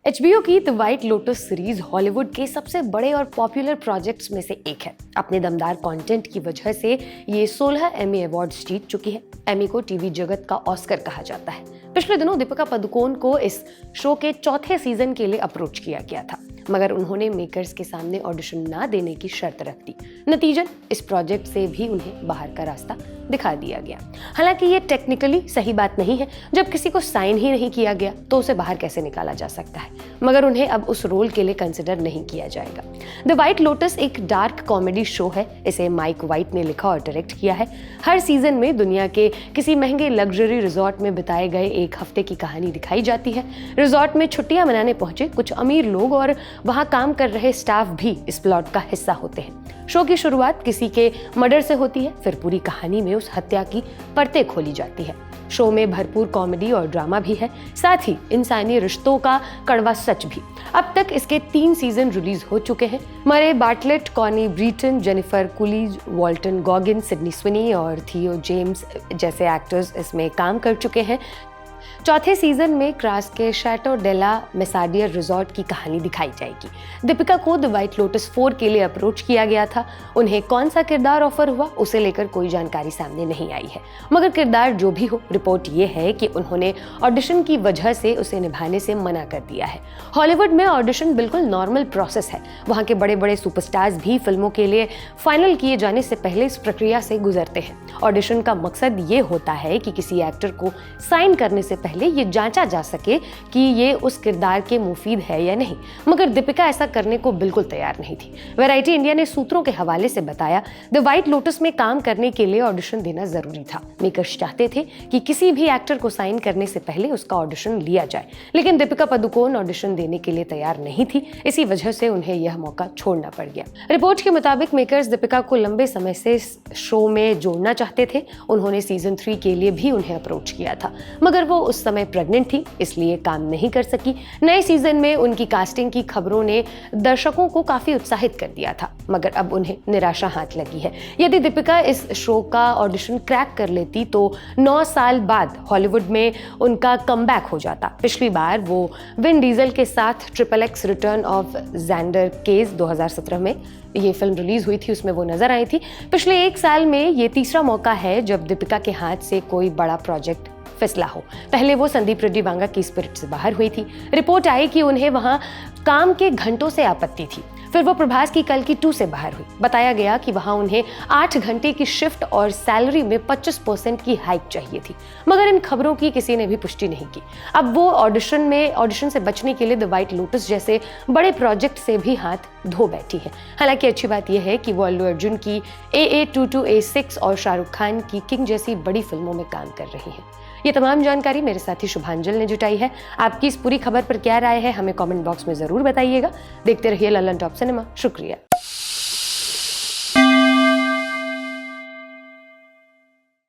HBO की the white lotus series Hollywood के सबसे बड़े और पॉपुलर प्रोजेक्ट्स में से एक है। अपने दमदार कंटेंट की वजह से ये 16 एमी अवार्ड्स जीत चुकी है। एमी को टीवी जगत का ऑस्कर कहा जाता है। पिछले दिनों दीपिका पादुकोण को इस शो के चौथे सीजन के लिए अप्रोच किया गया था, मगर उन्होंने मेकर्स के सामने ऑडिशन ना देने की शर्त रख दी। नतीजन इस प्रोजेक्ट से भी उन्हें बाहर का रास्ता दिखा दिया गया। हालांकि ये टेक्निकली सही बात नहीं है। जब किसी को साइन ही नहीं किया गया तो उसे बाहर कैसे निकाला जा सकता है, मगर उन्हें अब उस रोल के लिए कंसिडर नहीं किया जाएगा। द व्हाइट लोटस एक डार्क कॉमेडी शो है। इसे माइक वाइट ने लिखा और डायरेक्ट किया है। हर सीजन में दुनिया के किसी महंगे लग्जरी रिजॉर्ट में बिताए गए एक हफ्ते की कहानी दिखाई जाती है। रिजॉर्ट में छुट्टियां मनाने पहुंचे कुछ अमीर लोग और वहां काम कर रहे स्टाफ भी इस प्लॉट का हिस्सा होते हैं। शो की शुरुआत किसी के मर्डर से होती है, फिर पूरी कहानी में उस हत्या की परतें खोली जाती है। शो में भरपूर कॉमेडी और ड्रामा भी है, साथ ही इंसानी रिश्तों का कड़वा सच भी। अब तक इसके 3 सीजन रिलीज हो चुके हैं। Murray Bartlett, Connie Britton, Jennifer Coolidge, Walton Goggins, Sydney Sweeney और थियो जेम्स जैसे एक्टर्स इसमें काम कर चुके हैं। चौथे सीजन में क्रास के शैटो डेला मेसाडियर रिजॉर्ट की कहानी दिखाई जाएगी। दीपिका को द व्हाइट लोटस 4 के लिए अप्रोच किया गया था। उन्हें कौन सा किरदार ऑफर हुआ उसे लेकर कोई जानकारी सामने नहीं आई है, मगर किरदार जो भी हो, रिपोर्ट ये है कि उन्होंने ऑडिशन की वजह से उसे निभाने से मना कर दिया है। हॉलीवुड में ऑडिशन बिल्कुल नॉर्मल प्रोसेस है। वहाँ के बड़े बड़े सुपरस्टार्स भी फिल्मों के लिए फाइनल किए जाने से पहले इस प्रक्रिया से गुजरते हैं। ऑडिशन का मकसद ये होता है कि किसी एक्टर को साइन करने से पहले ये जांचा जा सके कि ये उस किरदार के मुफीद है या नहीं, मगर दीपिका ऐसा करने को बिल्कुल तैयार नहीं थी। वैरायटी इंडिया ने सूत्रों के हवाले से बताया, द व्हाइट लोटस में काम करने के लिए ऑडिशन देना जरूरी था। मेकर्स चाहते थे कि किसी भी एक्टर को साइन करने से पहले उसका ऑडिशन लिया जाए, लेकिन दीपिका पादुकोण ऑडिशन देने के लिए तैयार नहीं थी। इसी वजह से उन्हें यह मौका छोड़ना पड़ गया। रिपोर्ट के मुताबिक मेकर्स दीपिका को लंबे समय से शो में जोड़ना चाहते थे। उन्होंने सीजन 3 के लिए भी उन्हें अप्रोच किया था, मगर वो उस समय प्रेग्नेंट थी, इसलिए काम नहीं कर सकी। नए सीजन में उनकी कास्टिंग की खबरों ने दर्शकों को काफी उत्साहित कर दिया था, मगर अब उन्हें निराशा हाथ लगी है। यदि दीपिका इस शो का ऑडिशन क्रैक कर लेती तो 9 साल बाद हॉलीवुड में उनका कमबैक हो जाता। पिछली बार वो विन डीजल के साथ XXX रिटर्न ऑफ ज़ैंडर केस 2017 में ये फिल्म रिलीज हुई थी, उसमें वो नजर आई थी। पिछले 1 साल में ये तीसरा मौका है जब दीपिका के हाथ से कोई बड़ा प्रोजेक्ट फिसला हो। पहले वो संदीप रेड्डी वांगा की स्पिरिट से बाहर हुई थी। रिपोर्ट आई कि उन्हें वहां काम के घंटों से आपत्ति थी। फिर वो प्रभास की कल की 2 से बाहर हुई। बताया गया कि वहां उन्हें 8 घंटे की शिफ्ट और सैलरी में 25% की हाइक चाहिए थी, मगर इन खबरों की किसी ने भी पुष्टि नहीं की। अब वो ऑडिशन से बचने के लिए द व्हाइट लोटस जैसे बड़े प्रोजेक्ट से भी हाथ धो बैठी है। हालांकि अच्छी बात यह है कि वो अल्लू अर्जुन की AA22 A6 और शाहरुख खान की किंग जैसी बड़ी फिल्मों में काम कर रही हैं। ये तमाम जानकारी मेरे साथी शुभांजल ने जुटाई है। आपकी इस पूरी खबर पर क्या राय है, हमें कमेंट बॉक्स में जरूर बताइएगा। देखते रहिए लल्लन टॉप सिनेमा। शुक्रिया।